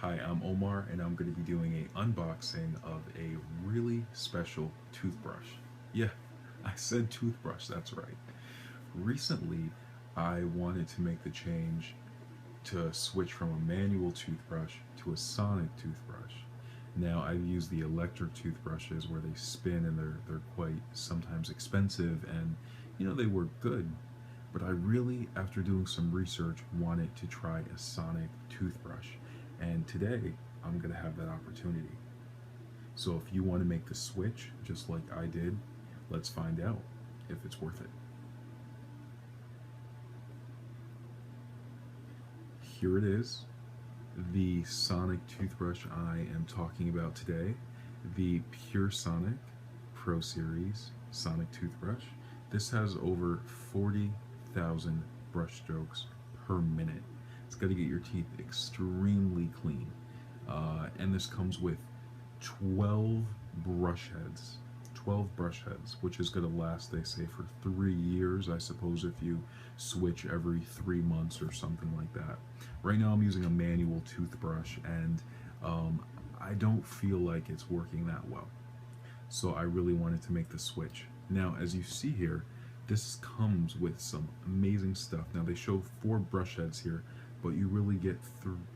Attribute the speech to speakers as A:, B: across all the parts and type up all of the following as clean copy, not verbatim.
A: Hi, I'm Omar, and I'm going to be doing a unboxing of a really special toothbrush. Yeah, I said toothbrush, that's right. Recently, I wanted to make the change to switch from a manual toothbrush to a sonic toothbrush. Now, I've used the electric toothbrushes where they spin and they're quite sometimes expensive and they work good. But I really, after doing some research, wanted to try a sonic toothbrush. And today, I'm going to have that opportunity. So if you want to make the switch, just like I did, let's find out if it's worth it. Here it is, the sonic toothbrush I am talking about today, the Pursonic Pro Series sonic toothbrush. This has over 40,000 brush strokes per minute. It's got to get your teeth extremely clean. And this comes with 12 brush heads. 12 brush heads, which is going to last, they say, for 3 years, I suppose, if you switch every 3 months or something like that. Right now, I'm using a manual toothbrush, and I don't feel like it's working that well. So I really wanted to make the switch. Now, as you see here, this comes with some amazing stuff. Now, they show 4 brush heads here, but you really get,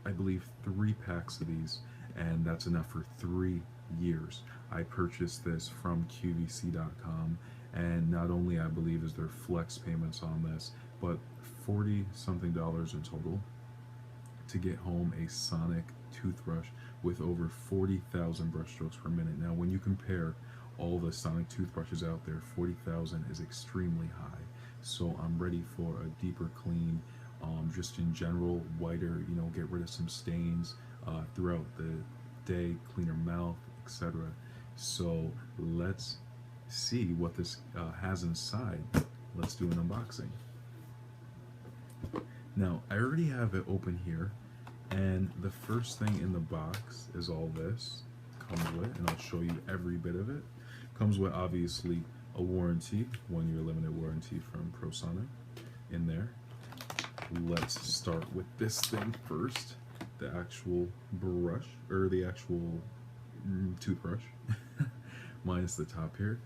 A: I believe, 3 packs of these, and that's enough for 3 years. I purchased this from QVC.com, and not only, I believe, is there flex payments on this, but 40 something dollars in total to get home a sonic toothbrush with over 40,000 brush strokes per minute. Now, when you compare all the sonic toothbrushes out there, 40,000 is extremely high. So I'm ready for a deeper clean, just in general, whiter, get rid of some stains throughout the day, cleaner mouth, etc. So let's see what this has inside. Let's do an unboxing. Now, I already have it open here, and the first thing in the box is all this comes with, and I'll show you every bit of it. Comes with, obviously, a warranty, 1 year limited warranty from Pursonic in there. Let's start with this thing first, the actual brush, or the actual toothbrush, minus the top here.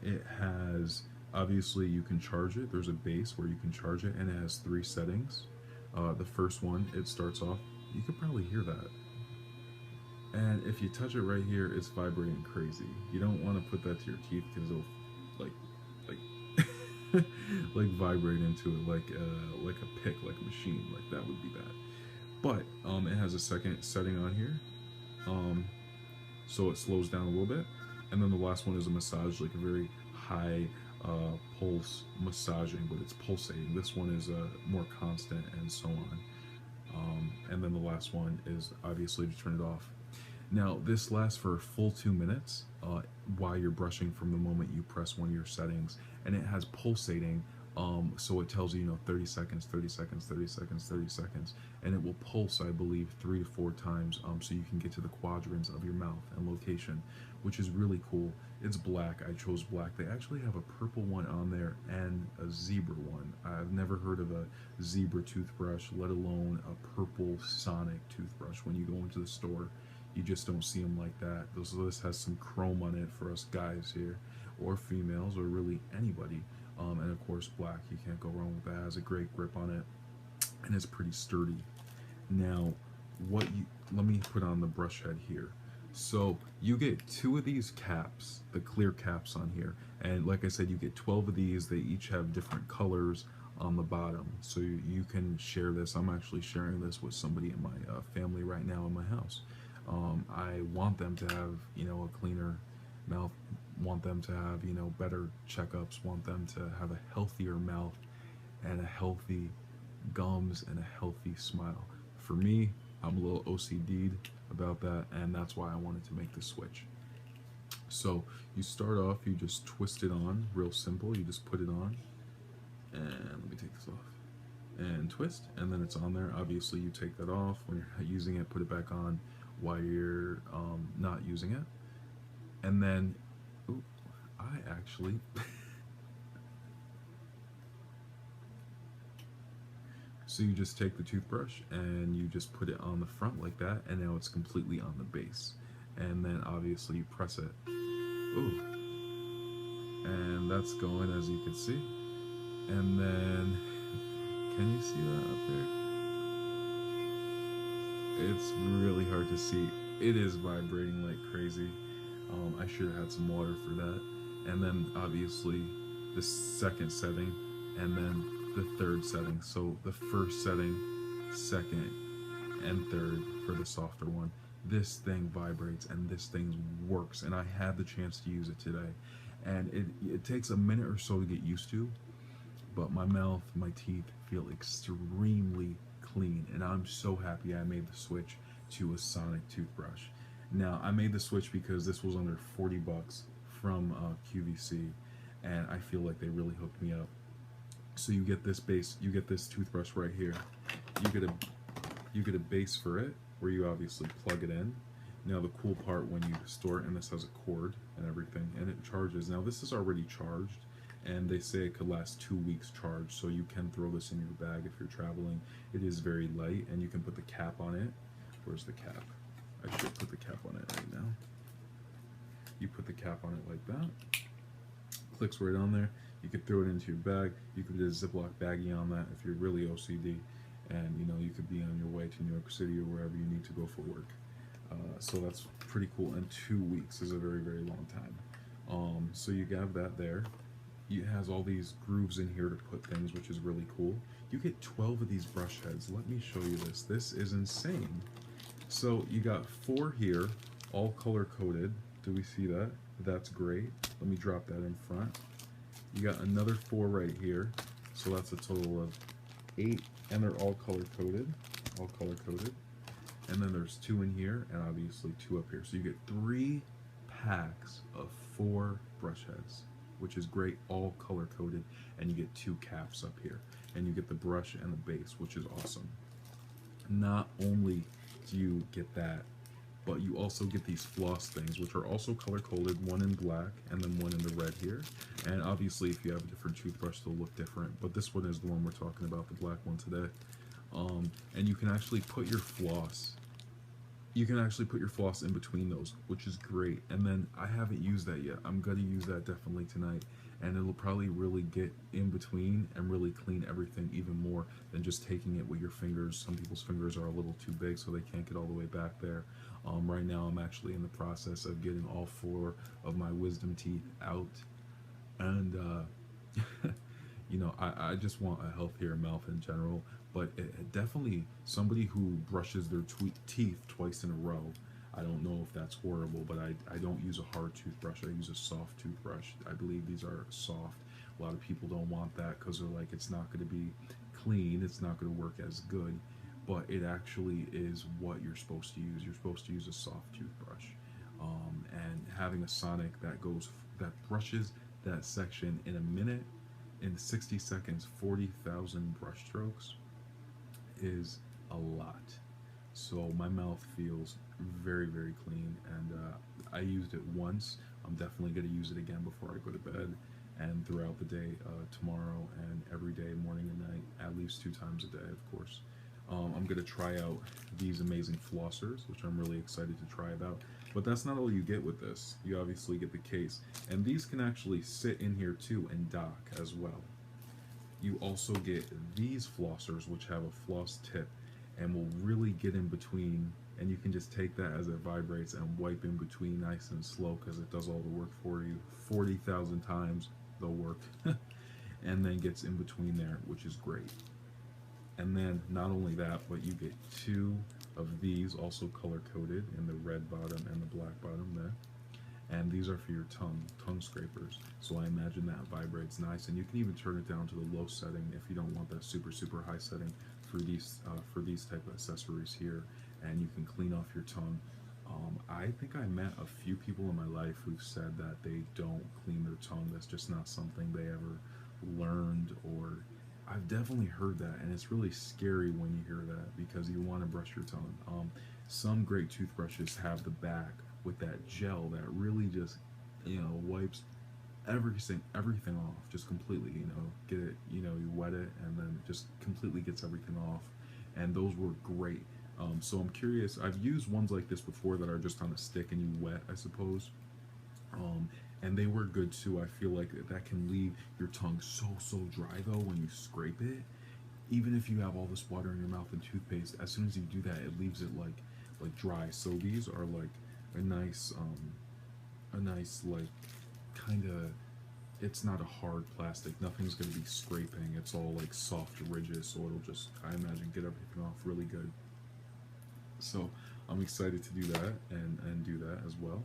A: It has, obviously, you can charge it. There's a base where you can charge it, and it has 3 settings. The first one, it starts off, you could probably hear that. And if you touch it right here, it's vibrating crazy. You don't want to put that to your teeth because it'll like like vibrate into it like a pick, like a machine. Like that would be bad. But it has a second setting on here, so it slows down a little bit. And then the last one is a massage, like a very high pulse massaging, but it's pulsating. This one is more constant, and so on. And then the last one is obviously to turn it off. Now, this lasts for a full 2 minutes while you're brushing from the moment you press one of your settings, and it has pulsating, so it tells you, 30 seconds, 30 seconds, 30 seconds, 30 seconds, and it will pulse, I believe, 3 to 4 times, so you can get to the quadrants of your mouth and location, which is really cool. It's black. I chose black. They actually have a purple one on there and a zebra one. I've never heard of a zebra toothbrush, let alone a purple sonic toothbrush. When you go into the store, you just don't see them like that. This has some chrome on it for us guys here, or females, or really anybody. And of course, black. You can't go wrong with that. It has a great grip on it, and it's pretty sturdy. Now, let me put on the brush head here. So you get 2 of these caps, the clear caps on here, and like I said, you get 12 of these. They each have different colors on the bottom, so you can share this. I'm actually sharing this with somebody in my family right now in my house. I want them to have, a cleaner mouth, want them to have, better checkups, want them to have a healthier mouth and a healthy gums and a healthy smile. For me, I'm a little OCD'd about that, and that's why I wanted to make the switch. So you start off, you just twist it on, real simple. You just put it on, and let me take this off, and twist, and then it's on there. Obviously, you take that off when you're using it, put it back on while you're not using it, and then, ooh, I actually So you just take the toothbrush and you just put it on the front like that, and now it's completely on the base. And then obviously you press it. Ooh. And that's going, as you can see. And then, can you see that up there? It's really hard to see. It is vibrating like crazy. I should have had some water for that. And then obviously the second setting, and then the third setting. So the first setting, second, and third for the softer one. This thing vibrates and this thing works, and I had the chance to use it today. And it takes a minute or so to get used to, but my mouth, my teeth feel extremely clean, and I'm so happy I made the switch to a sonic toothbrush. Now, I made the switch because this was under 40 bucks from QVC, and I feel like they really hooked me up. So you get this base, you get this toothbrush right here. You get a base for it, where you obviously plug it in. Now the cool part when you store it, and this has a cord and everything, and it charges. Now this is already charged, and they say it could last 2 weeks charged, so you can throw this in your bag if you're traveling. It is very light, and you can put the cap on it. Where's the cap? I should put the cap on it right now. You put the cap on it like that. Clicks right on there. You could throw it into your bag. You could put a Ziploc baggie on that if you're really OCD, and you could be on your way to New York City or wherever you need to go for work. So that's pretty cool, and 2 weeks is a very, very long time. So you have that there. It has all these grooves in here to put things, which is really cool. You get 12 of these brush heads. Let me show you this. This is insane. So you got 4 here, all color coded. Do we see that? That's great. Let me drop that in front. You got another 4 right here. So that's a total of 8, and they're all color coded. All color coded. And then there's 2 in here, and obviously 2 up here. So you get 3 packs of 4 brush heads, which is great, all color coded, and you get 2 caps up here, and you get the brush and the base, which is awesome. Not only do you get that, but you also get these floss things, which are also color coded, one in black and then one in the red here. And obviously if you have a different toothbrush, they'll look different, but this one is the one we're talking about, the black one today. And you can actually put your floss in between those, which is great. And then I haven't used that yet. I'm gonna use that definitely tonight, and it'll probably really get in between and really clean everything even more than just taking it with your fingers. Some people's fingers are a little too big, so they can't get all the way back there. Right now I'm actually in the process of getting all 4 of my wisdom teeth out, and I just want a healthier mouth in general. But it definitely, somebody who brushes their teeth twice in a row, I don't know if that's horrible, but I don't use a hard toothbrush. I use a soft toothbrush. I believe these are soft. A lot of people don't want that because they're like, it's not going to be clean, it's not going to work as good, but it actually is what you're supposed to use. You're supposed to use a soft toothbrush, and having a sonic that brushes that section in a minute, in 60 seconds, 40,000 brush strokes is a lot. So my mouth feels very, very clean, and I used it once. I'm definitely going to use it again before I go to bed, and throughout the day, tomorrow, and every day, morning and night, at least 2 times a day, of course. I'm going to try out these amazing flossers, which I'm really excited to try about. But that's not all you get with this. You obviously get the case, and these can actually sit in here too and dock as well. You also get these flossers, which have a floss tip and will really get in between, and you can just take that as it vibrates and wipe in between nice and slow, because it does all the work for you. 40,000 times the work and then gets in between there, which is great. And then not only that, but you get 2 of these also color coded in the red bottom and the black bottom there. And these are for your tongue scrapers. So I imagine that vibrates nice, and you can even turn it down to the low setting if you don't want that super, super high setting for these type of accessories here, and you can clean off your tongue. I think I met a few people in my life who've said that they don't clean their tongue. That's just not something they ever learned, or I've definitely heard that, and it's really scary when you hear that, because you want to brush your tongue. Some great toothbrushes have the back with that gel that really just wipes everything off, just completely. Get it. You wet it, and then it just completely gets everything off. And those were great. So I'm curious. I've used ones like this before that are just on a stick and you wet, I suppose. Um, and they were good too. I feel like that can leave your tongue so dry though when you scrape it. Even if you have all this water in your mouth and toothpaste, as soon as you do that, it leaves it like dry. So these are like a nice like kind of. It's not a hard plastic. Nothing's gonna be scraping. It's all like soft, rigid. So it'll just, I imagine, get everything off really good. So I'm excited to do that and do that as well.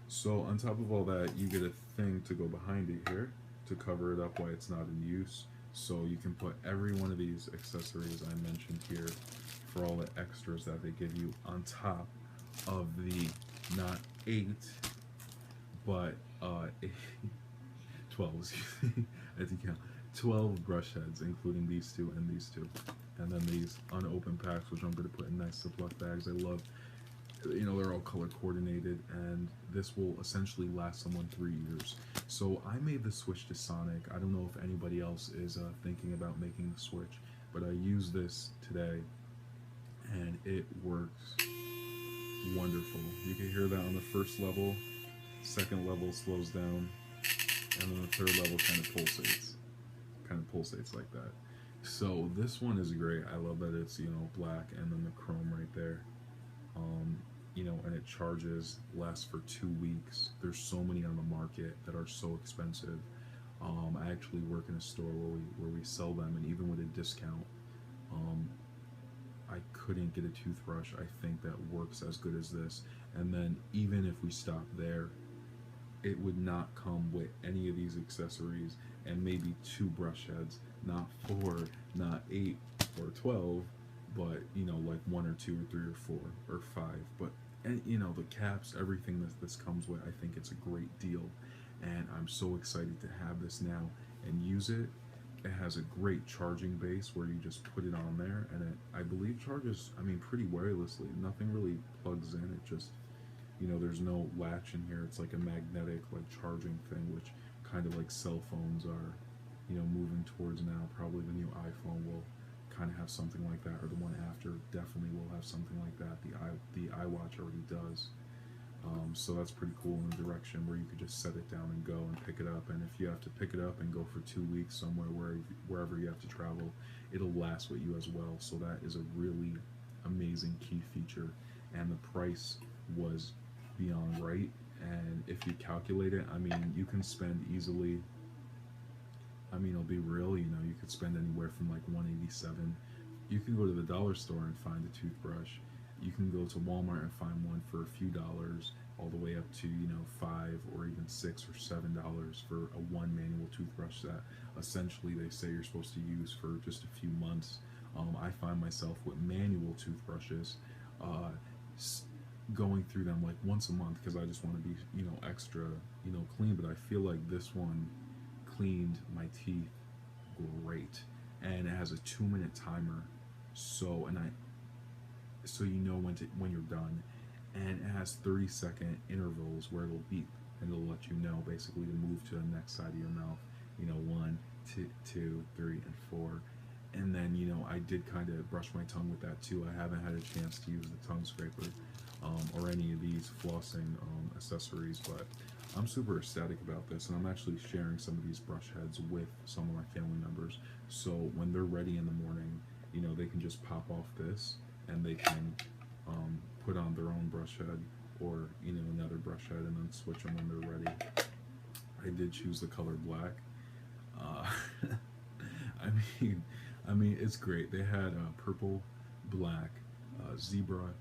A: So on top of all that, you get a thing to go behind it here to cover it up while it's not in use. So you can put every one of these accessories I mentioned here for all the extras that they give you on top of the not 8 but 12, excuse me, as you count, 12 brush heads, including these two and these two. And then these unopened packs, which I'm going to put in nice Ziploc bags. I love, they're all color coordinated, and this will essentially last someone 3 years. So I made the switch to Sonic. I don't know if anybody else is thinking about making the switch, but I used this today, and it works wonderful. You can hear that on the first level, second level slows down, and then the third level kind of pulsates like that. So this one is great. I love that it's black and then the chrome right there. And it charges, lasts for 2 weeks. There's so many on the market that are so expensive. I actually work in a store where we sell them, and even with a discount, um, I couldn't get a toothbrush I think that works as good as this. And then even if we stop there, it would not come with any of these accessories and maybe 2 brush heads, not 4, not 8 or 12, but like 1 or 2 or 3 or 4 or 5. But and the caps, everything that this comes with, I think it's a great deal, and I'm so excited to have this now and use it. It has a great charging base where you just put it on there, and it, I believe, charges, pretty wirelessly. Nothing really plugs in. It just, there's no latch in here. It's like a magnetic, like, charging thing, which kind of like cell phones are, moving towards now. Probably the new iPhone will kind of have something like that, or the one after definitely will have something like that. The iWatch already does. So that's pretty cool in the direction where you could just set it down and go and pick it up. And if you have to pick it up and go for 2 weeks somewhere wherever you have to travel, it'll last with you as well. So that is a really amazing key feature. And the price was beyond right. And if you calculate it, you can spend easily. I'll be real. You could spend anywhere from like 187. You can go to the dollar store and find a toothbrush. You can go to Walmart and find one for a few dollars, all the way up to $5 or even $6 or $7 for a one manual toothbrush that essentially they say you're supposed to use for just a few months. I find myself with manual toothbrushes going through them like once a month because I just want to be extra clean. But I feel like this one cleaned my teeth great, and it has a 2-minute timer. So when you're done, and it has 30-second intervals where it'll beep and it'll let you know basically to move to the next side of your mouth. 1, 2, 3, and 4. And then I did kind of brush my tongue with that too. I haven't had a chance to use the tongue scraper or any of these flossing accessories, but I'm super ecstatic about this, and I'm actually sharing some of these brush heads with some of my family members. So when they're ready in the morning, they can just pop off this, and they can put on their own brush head or another brush head, and then switch them when they're ready. I did choose the color black. It's great. They had purple, black, zebra.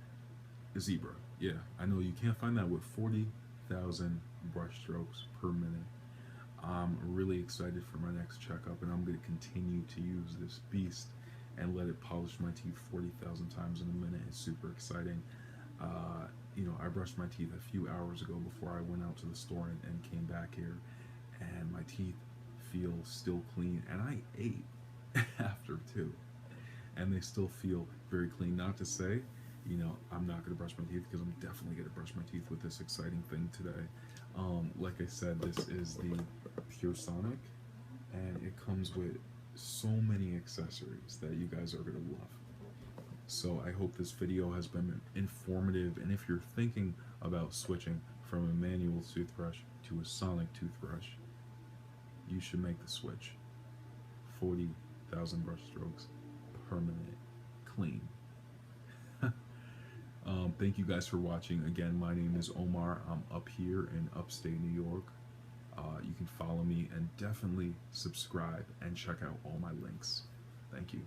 A: Yeah, I know you can't find that with 40,000 brush strokes per minute. I'm really excited for my next checkup, and I'm going to continue to use this beast and let it polish my teeth 40,000 times in a minute. It's super exciting. I brushed my teeth a few hours ago before I went out to the store and came back here, and my teeth feel still clean, and I ate after too, and they still feel very clean. Not to say, I'm not going to brush my teeth, because I'm definitely going to brush my teeth with this exciting thing today. Like I said, this is the Pursonic, and it comes with so many accessories that you guys are going to love. So I hope this video has been informative, and if you're thinking about switching from a manual toothbrush to a sonic toothbrush, you should make the switch. 40,000 brush strokes per minute, clean. Thank you guys for watching. Again, my name is Omar. I'm up here in upstate New York. You can follow me and definitely subscribe and check out all my links. Thank you.